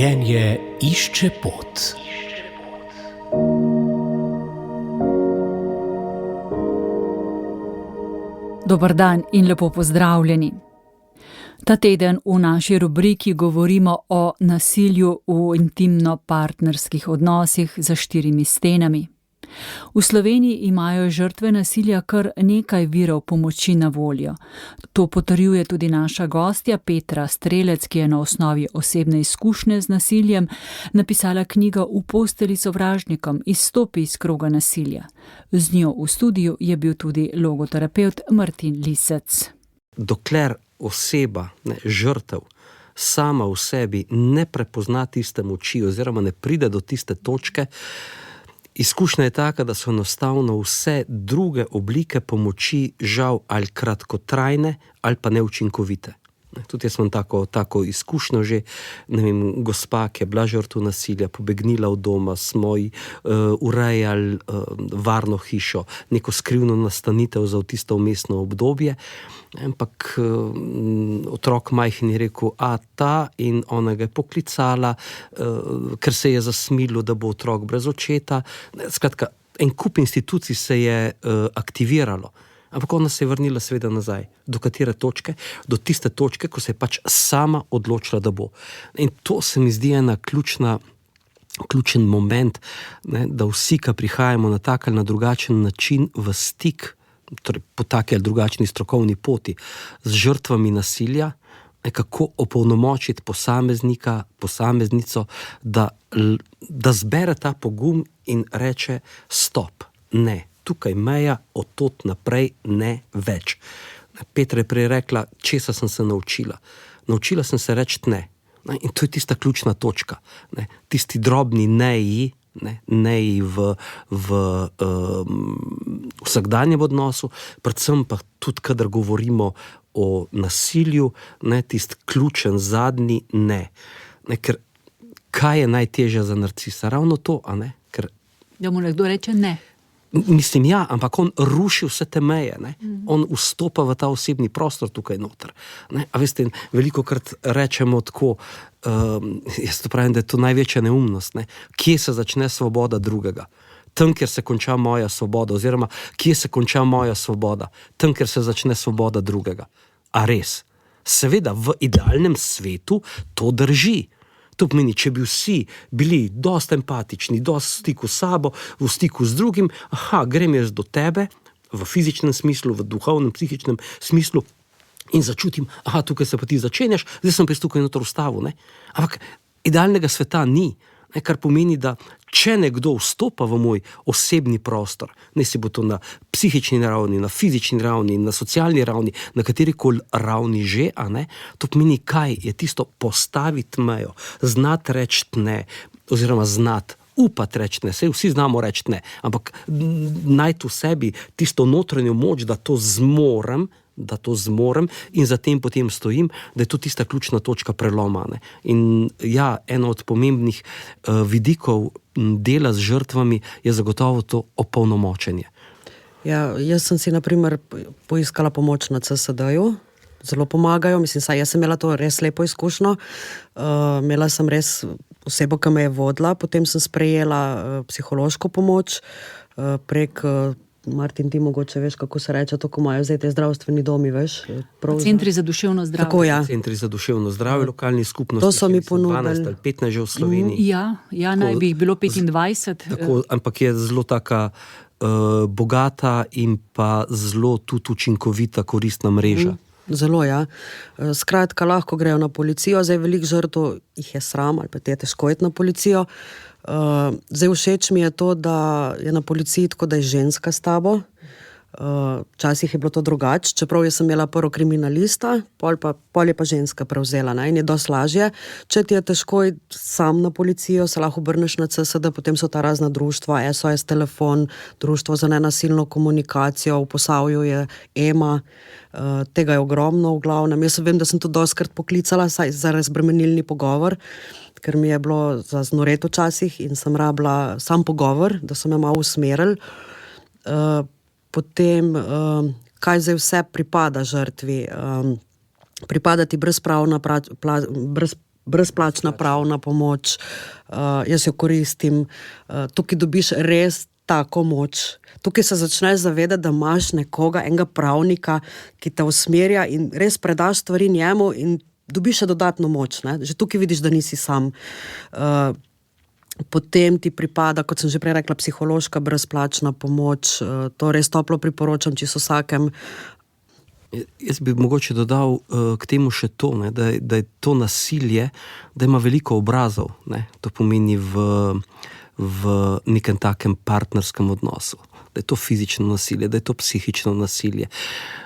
Življenje išče pot. Dober dan in lepo pozdravljeni. Ta teden v naši rubriki govorimo o nasilju v intimno-partnerskih odnosih za 4 stenami. V Sloveniji imajo žrtve nasilja kar nekaj virov pomoči na voljo. To potrjuje tudi naša gostja Petra Strelec, ki je na osnovi osebne izkušnje z nasiljem napisala knjigo V postelji s sovražnikom, izstopi iz kroga nasilja. Z njo v studiu je bil tudi logoterapevt Martin Lisec. Dokler oseba, žrtev, sama v sebi ne prepozna tiste moči oziroma ne pride do tiste točke, izkušnja je taka, da so enostavno vse druge oblike pomoči žal ali kratkotrajne ali pa neučinkovite. Tudi jaz imam tako izkušnjo že, gospa, ki je bila žrtev nasilja, pobegnila od doma, smo ji urejali varno hišo, neko skrivno nastanitev za tisto vmesno obdobje, ampak otrok majhen je rekel, in ona ga je poklicala, ker se je zasmilil, da bo otrok brez očeta. Skratka, en kup institucij se je aktiviralo. Ampak ona se je vrnila seveda nazaj. Do katere točke? Do tiste točke, ko se je pač sama odločila, da bo. In to se mi zdi ena ključen moment, da vsi, ki prihajamo na tak ali na drugačen način v stik, torej po taki ali drugačni strokovni poti z žrtvami nasilja, kako opolnomočiti posameznika, posameznico, da zbere ta pogum in reče stop, ne. Tukaj meja, od tod naprej ne več. Petra je prej rekla, česa sem se naučila. Naučila sem se reči ne. In to je tista ključna točka. Tisti drobni neji v vsakdanjem odnosu, predvsem pa tudi, kadar govorimo o nasilju, tisti ključen zadnji ne. Ker kaj je najtežje za narcisa? Ravno to, Da mu nekdo reče ne. Mislim, ja, ampak on ruši vse te meje, On vstopa v ta osebni prostor tukaj noter. A veste, velikokrat rečemo tako, jaz to pravim, da je to največja neumnost, Kje se začne svoboda drugega? Tam, kjer se konča moja svoboda, oziroma kje se konča moja svoboda? Tam, kjer se začne svoboda drugega. A res? Seveda, v idealnem svetu to drži. To pomeni, če bi vsi bili dosti empatični, dosti v stiku s sabo, v stiku z drugim, grem jaz do tebe, v fizičnem smislu, v duhovnem, psihičnem smislu in začutim, tukaj se pa ti začenjaš, zdaj sem pa tukaj noter ustavil, Ampak idealnega sveta ni, kar pomeni, da če nekdo vstopa v moj osebni prostor, ne si bo to na psihični ravni, na fizični ravni, na socialni ravni, na katerikoli ravni že, to pomeni, kaj je tisto postaviti mejo, znati reči ne, oziroma znati upati reči ne, saj vsi znamo reči ne, ampak najti v sebi tisto notranjo moč, da to zmorem in za tem potem stojim, da je to tista ključna točka preloma. In ja, eno od pomembnih vidikov dela z žrtvami je zagotovo to opolnomočenje. Ja, jaz sem si na primer poiskala pomoč na CSD-ju, zelo pomagajo, saj jaz sem imela to res lepo izkušnjo, imela sem res osebo, ki me je vodila, potem sem sprejela psihološko pomoč prek Martin, ti mogoče veš, kako se reče to, ko imajo zdaj te zdravstveni domi, veš? Centri za duševno zdravje. Tako, ja. Centri za duševno zdravje, lokalni skupnosti. To so mi ponudili. 12 ali 15 že v Sloveniji. Ja, naj bi jih bilo 25. Tako, ampak je zelo taka bogata in pa zelo tudi učinkovita, koristna mreža. Zelo, ja. Skratka, lahko grejo na policijo, zdaj veliko žrtev jih je sram ali pa te je težko iti na policijo. Zdaj všeč mi je to, da je na policiji tako, da je ženska s tabo. Včasih je bilo to drugače, čeprav jaz sem imela prvo kriminalista, pol je pa ženska prevzela, in je dosti lažje. Če ti je težko iti sam na policijo, se lahko obrneš na CSD, potem so ta razna društva, SOS telefon, društvo za nenasilno komunikacijo, v Posavju je EMA, tega je ogromno v glavnem. Jaz vem, da sem to dostikrat poklicala za razbremenilni pogovor, ker mi je bilo za znoret včasih in sem rabila sam pogovor, da so me malo usmerili. Potem, kaj zdaj vse pripada žrtvi. Pripada ti brezplačna brezplačna pravna pomoč, jaz jo koristim, tukaj dobiš res tako moč. Tukaj se začneš zavedati, da imaš nekoga, enega pravnika, ki te usmerja in res predaš stvari njemu in dobiš še dodatno moč. Ne? Že tukaj vidiš, da nisi sam. Potem ti pripada, kot sem že prej rekla, psihološka brezplačna pomoč. To res toplo priporočam čisto vsakem. Jaz bi mogoče dodal k temu še to, ne, da je to nasilje, da ima veliko obrazov. Ne. To pomeni v nekem takem partnerskem odnosu. Da je to fizično nasilje, da je to psihično nasilje,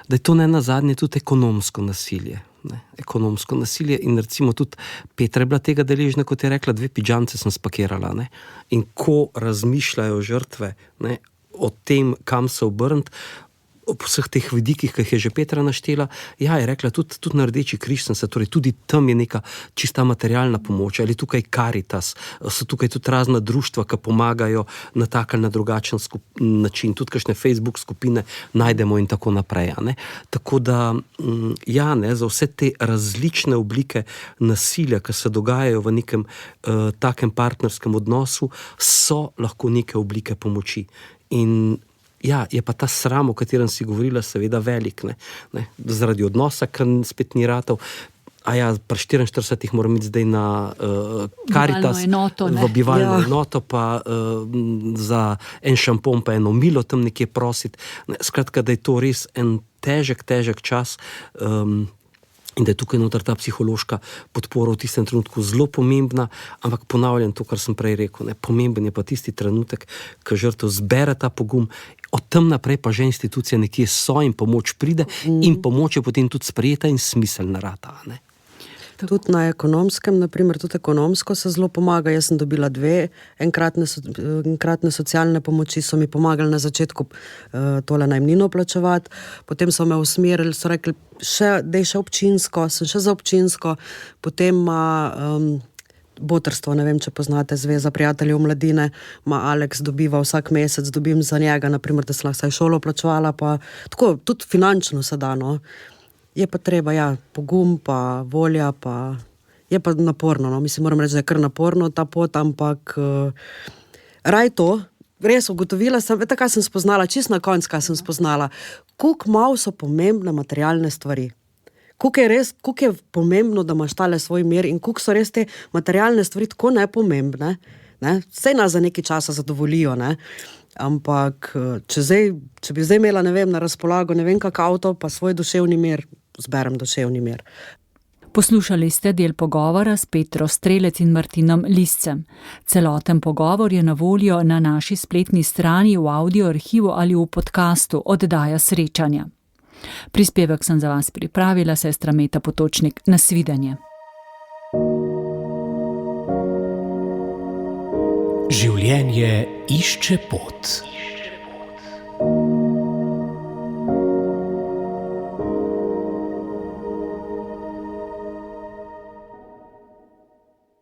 da je to ne nazadnje tudi ekonomsko nasilje. Ne. Ekonomsko nasilje in recimo tudi Petra je bila tega deležna, kot je rekla, 2 pidžamce sem spakirala. Ne. In ko razmišljajo žrtve, ne, o tem, kam se obrniti, ob vseh teh vidikih, ki jih je že Petra naštela, ja, je rekla, tudi na Rdeči križ sem se, torej tudi tam je neka čista materialna pomoč, ali tukaj Karitas, so tukaj tudi razna društva, ki pomagajo na tak ali na drugačen način, tudi kakšne Facebook skupine najdemo in tako naprej. Ne? Tako da, ja, ne, za vse te različne oblike nasilja, ki se dogajajo v nekem takem partnerskem odnosu, so lahko neke oblike pomoči. In ja, je pa ta sram, o katerem si govorila, seveda velik, ne? Zaradi odnosa, ker spet ni ratov. A ja, pri 44 moram iti zdaj na Karitas, v bivalno enoto, pa za en šampon, pa eno milo tam nekje prositi. Skratka, da je to res en težek čas, in da je tukaj noter ta psihološka podpora v tistem trenutku zelo pomembna, ampak ponavljam to, kar sem prej rekel, ne, pomemben je pa tisti trenutek, ko žrtev zbere ta pogum, od tam naprej pa že institucije nekje so in pomoč pride in pomoč je potem tudi sprejeta in smiselna rata. Ne. Tudi na ekonomskem, naprimer, tudi ekonomsko se zelo pomaga. Jaz sem dobila 2 enkratne socialne pomoči, so mi pomagali na začetku tole najemnino plačevati, potem so me usmerili, so rekli, dej še občinsko, sem še za občinsko, potem ima Botrstvo, ne vem, če poznate, Zveza prijateljev mladine, ima Alex, dobiva vsak mesec, dobim za njega, naprimer, da sem lahko šolo plačevala, pa tako, tudi finančno se da, no. Je pa treba, ja, pogum, pa volja, pa je pa naporno, no. Mislim, moram reči, da je kar naporno ta pot, ampak raj to, res ugotovila sem, veste, kaj sem spoznala, čisto na koncu, kaj sem spoznala, koliko malo so pomembne materialne stvari. Koliko je pomembno, da imaš tale svoj mir in koliko so res te materialne stvari tako nepomembne, ne? Saj nas za nekaj časa zadovoljijo, ne? Ampak če bi zdaj imela, ne vem, na razpolago, ne vem kak avto, pa svoj duševni mir, zberem duševni mir. Poslušali ste del pogovora s Petro Strelec in Martinom Liscem. Celoten pogovor je na voljo na naši spletni strani, v audio arhivu ali v podcastu Oddaja srečanja. Prispevek sem za vas pripravila, sestra Meta Potočnik. Nasvidenje. Življenje išče pot.